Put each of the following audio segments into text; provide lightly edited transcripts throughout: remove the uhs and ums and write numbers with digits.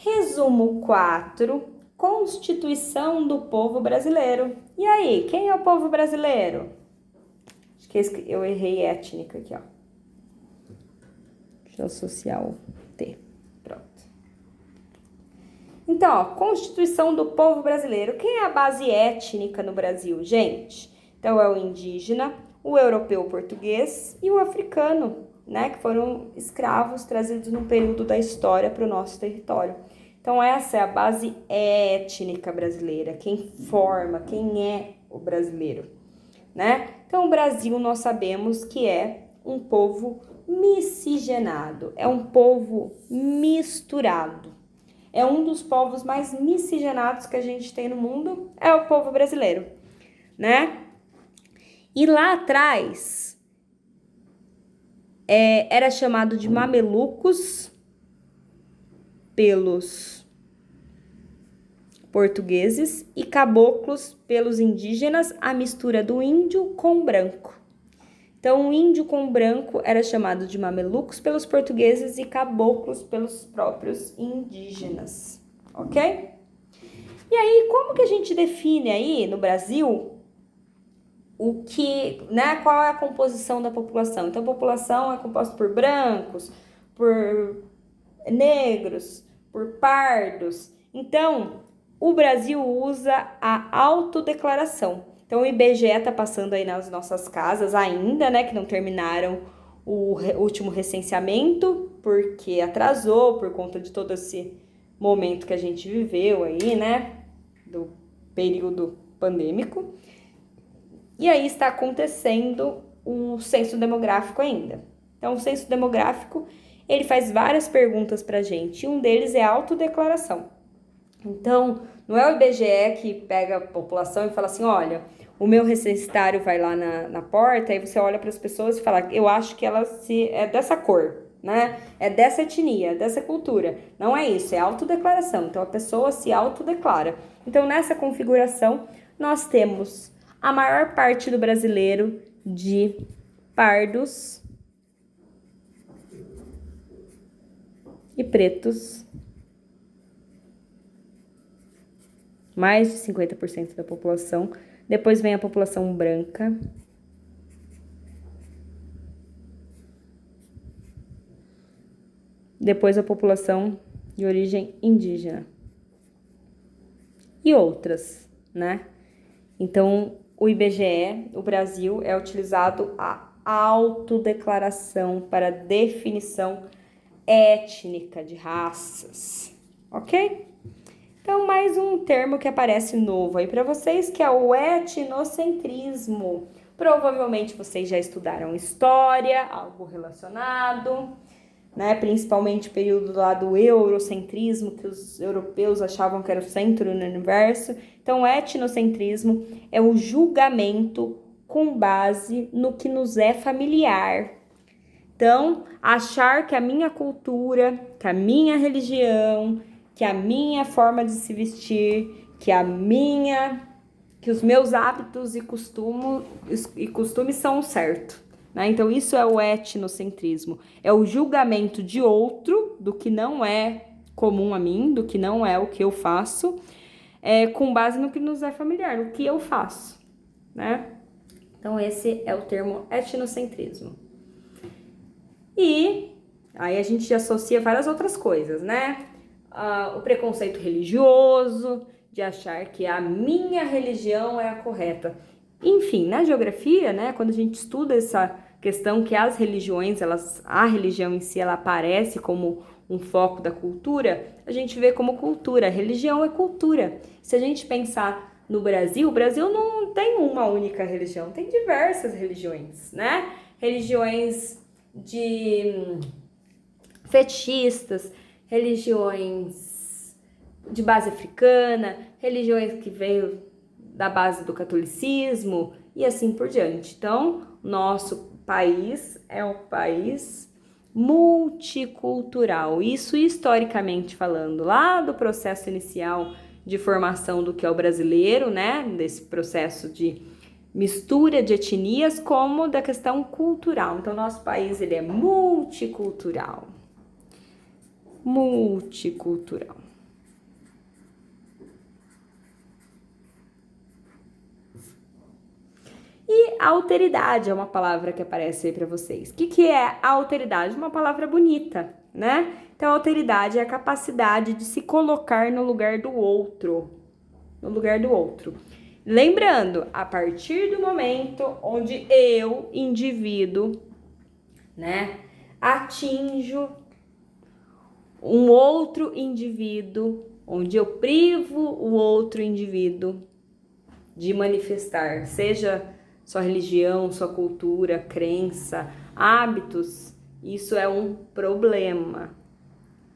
Resumo 4, Constituição do povo brasileiro. E aí, quem é o povo brasileiro? Acho que eu errei étnica aqui, ó. Deixa eu associar o T. Pronto. Então, ó, Constituição do povo brasileiro. Quem é a base étnica no Brasil, gente? Então, é o indígena, o europeu português e o africano, né? Que foram escravos trazidos num período da história para o nosso território. Então, essa é a base étnica brasileira, quem forma, quem é o brasileiro, né? Então, o Brasil, nós sabemos que é um povo miscigenado, é um povo misturado. É um dos povos mais miscigenados que a gente tem no mundo, é o povo brasileiro, né? E lá atrás, era chamado de mamelucos pelos portugueses e caboclos pelos indígenas, a mistura do índio com o branco. Então, o índio com o branco era chamado de mamelucos pelos portugueses e caboclos pelos próprios indígenas, ok? E aí, como que a gente define aí no Brasil o que, né, qual é a composição da população? Então, a população é composta por brancos, por negros, por pardos. Então, o Brasil usa a autodeclaração. Então, o IBGE está passando aí nas nossas casas ainda, né, que não terminaram o último recenseamento, porque atrasou por conta de todo esse momento que a gente viveu aí, né, do período pandêmico. E aí está acontecendo o censo demográfico ainda. Então, o censo demográfico, ele faz várias perguntas pra gente, e um deles é a autodeclaração. Então, não é o IBGE que pega a população e fala assim, olha, o meu recensitário vai lá na porta, aí você olha para as pessoas e fala, eu acho que ela é dessa cor, né? É dessa etnia, dessa cultura. Não é isso, é autodeclaração. Então, a pessoa se autodeclara. Então, nessa configuração, nós temos a maior parte do brasileiro de pardos e pretos. Mais de 50% da população. Depois vem a população branca. Depois a população de origem indígena. E outras, né? Então, o IBGE, o Brasil, é utilizado a autodeclaração para definição étnica de raças, ok? Então, mais um termo que aparece novo aí para vocês, que é o etnocentrismo. Provavelmente vocês já estudaram história, algo relacionado, né? Principalmente o período lá do eurocentrismo, que os europeus achavam que era o centro do universo. Então, o etnocentrismo é o julgamento com base no que nos é familiar. Então, achar que a minha cultura, que a minha religião, que a minha forma de se vestir, que os meus hábitos e costumes são certo, né? Então, isso é o etnocentrismo. É o julgamento de outro, do que não é comum a mim, do que não é o que eu faço, com base no que nos é familiar, no que eu faço, né? Então, esse é o termo etnocentrismo. E aí a gente associa várias outras coisas, né? O preconceito religioso, de achar que a minha religião é a correta. Enfim, na geografia, né, quando a gente estuda essa questão que as religiões, a religião em si, ela aparece como um foco da cultura, a gente vê como cultura. A religião é cultura. Se a gente pensar no Brasil, o Brasil não tem uma única religião, tem diversas religiões, né? Religiões de fetichistas, religiões de base africana, religiões que veio da base do catolicismo e assim por diante. Então, nosso país é um país multicultural. Isso historicamente falando, lá do processo inicial de formação do que é o brasileiro, né? Desse processo de mistura de etnias, como da questão cultural. Então, nosso país ele é multicultural. Multicultural. alteridade é uma palavra que aparece aí para vocês. O que é alteridade? Uma palavra bonita, né? Então, alteridade é a capacidade de se colocar no lugar do outro. No lugar do outro. Lembrando, a partir do momento onde eu, indivíduo, né, atinjo um outro indivíduo, onde eu privo o outro indivíduo de manifestar, seja sua religião, sua cultura, crença, hábitos, isso é um problema,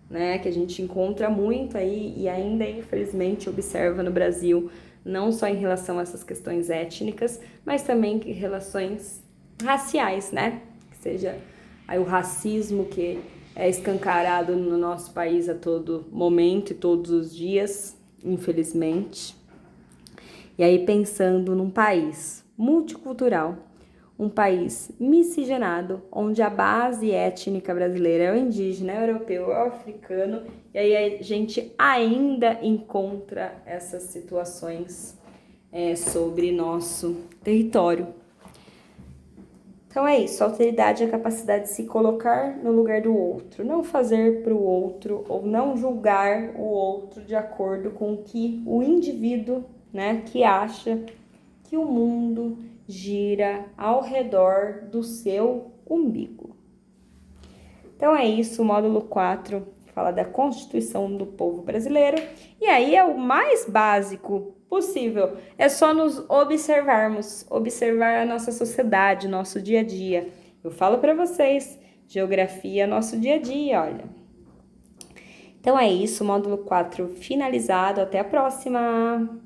né, que a gente encontra muito aí e ainda infelizmente observa no Brasil, não só em relação a essas questões étnicas, mas também em relações raciais, né, que seja aí o racismo que é escancarado no nosso país a todo momento e todos os dias, infelizmente. E aí pensando num país multicultural, um país miscigenado, onde a base étnica brasileira é o indígena, é o europeu, é o africano, e aí a gente ainda encontra essas situações sobre nosso território. Então é isso, alteridade é a capacidade de se colocar no lugar do outro, não fazer para o outro ou não julgar o outro de acordo com o que o indivíduo, né, que acha que o mundo gira ao redor do seu umbigo. Então é isso, o módulo 4 fala da Constituição do Povo Brasileiro, e aí é o mais básico possível, é só nos observarmos, observar a nossa sociedade, nosso dia a dia. Eu falo para vocês, geografia é nosso dia a dia, olha. Então é isso, módulo 4 finalizado, até a próxima!